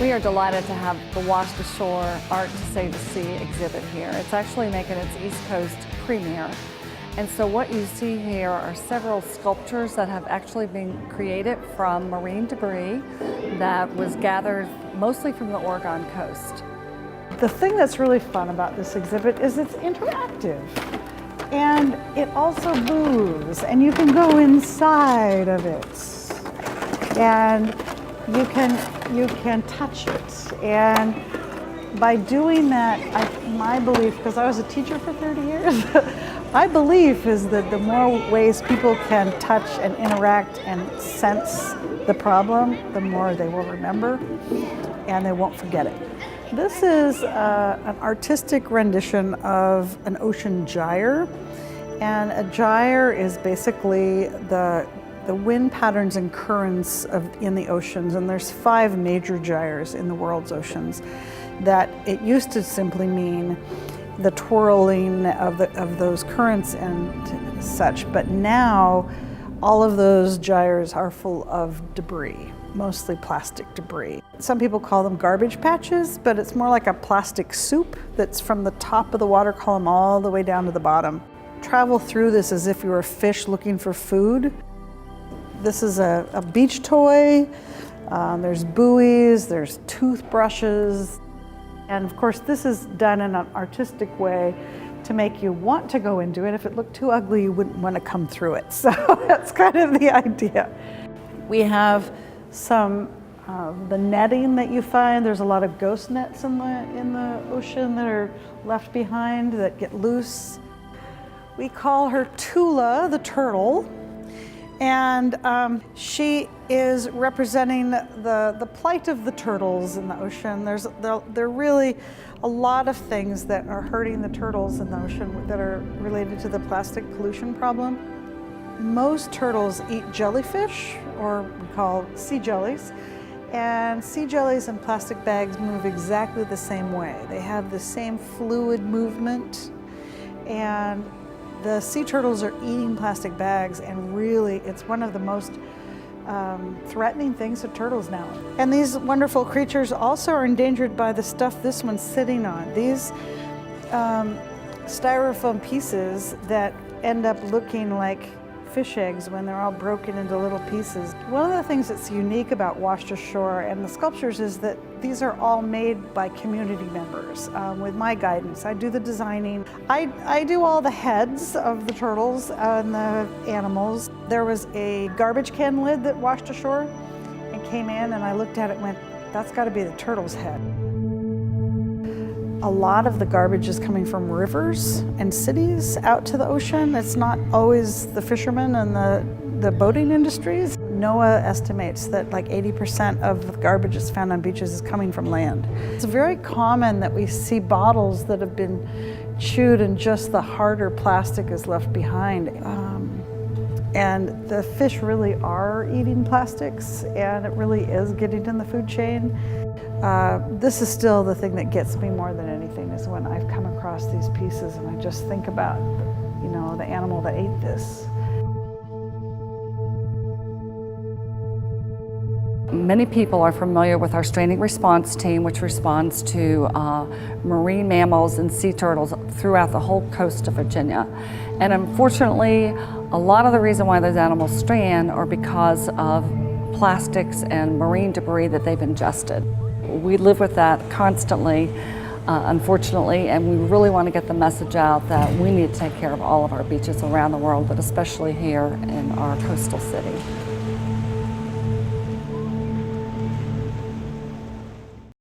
We are delighted to have the Washed Ashore Art to Save the Sea exhibit here. It's actually making its East Coast premiere. And so what you see here are several sculptures that have actually been created from marine debris that was gathered mostly from the Oregon coast. The thing that's really fun about this exhibit is it's interactive. And it also moves, and you can go inside of it. And you can touch it. And by doing that, my belief, because I was a teacher for 30 years, my belief is that the more ways people can touch and interact and sense the problem, the more they will remember and they won't forget it. This is an artistic rendition of an ocean gyre. And a gyre is basically the wind patterns and currents in the oceans, and there's 5 major gyres in the world's oceans. That it used to simply mean the twirling of those currents and such, but now all of those gyres are full of debris, mostly plastic debris. Some people call them garbage patches, but it's more like a plastic soup that's from the top of the water column all the way down to the bottom. Travel through this as if you were a fish looking for food. This is a beach toy. There's buoys, there's toothbrushes. And of course, this is done in an artistic way to make you want to go into it. If it looked too ugly, you wouldn't want to come through it. So that's kind of the idea. We have some the netting that you find. There's a lot of ghost nets in the ocean that are left behind that get loose. We call her Tula, the turtle. And she is representing the plight of the turtles in the ocean. There are really a lot of things that are hurting the turtles in the ocean that are related to the plastic pollution problem. Most turtles eat jellyfish, or we call sea jellies. And sea jellies and plastic bags move exactly the same way. They have the same fluid movement. And the sea turtles are eating plastic bags, and really it's one of the most threatening things to turtles now. And these wonderful creatures also are endangered by the stuff this one's sitting on. These styrofoam pieces that end up looking like fish eggs when they're all broken into little pieces. One of the things that's unique about Washed Ashore and the sculptures is that these are all made by community members with my guidance. I do the designing. I do all the heads of the turtles and the animals. There was a garbage can lid that washed ashore and came in, and I looked at it and went, that's got to be the turtle's head. A lot of the garbage is coming from rivers and cities out to the ocean. It's not always the fishermen and the boating industries. NOAA estimates that like 80% of the garbage that's found on beaches is coming from land. It's very common that we see bottles that have been chewed and just the harder plastic is left behind. And the fish really are eating plastics, and it really is getting in the food chain. This is still the thing that gets me more than anything, is when I've come across these pieces and I just think about, you know, the animal that ate this. Many people are familiar with our stranding response team, which responds to marine mammals and sea turtles throughout the whole coast of Virginia. And unfortunately, a lot of the reason why those animals strand are because of plastics and marine debris that they've ingested. We live with that constantly, unfortunately, and we really want to get the message out that we need to take care of all of our beaches around the world, but especially here in our coastal city.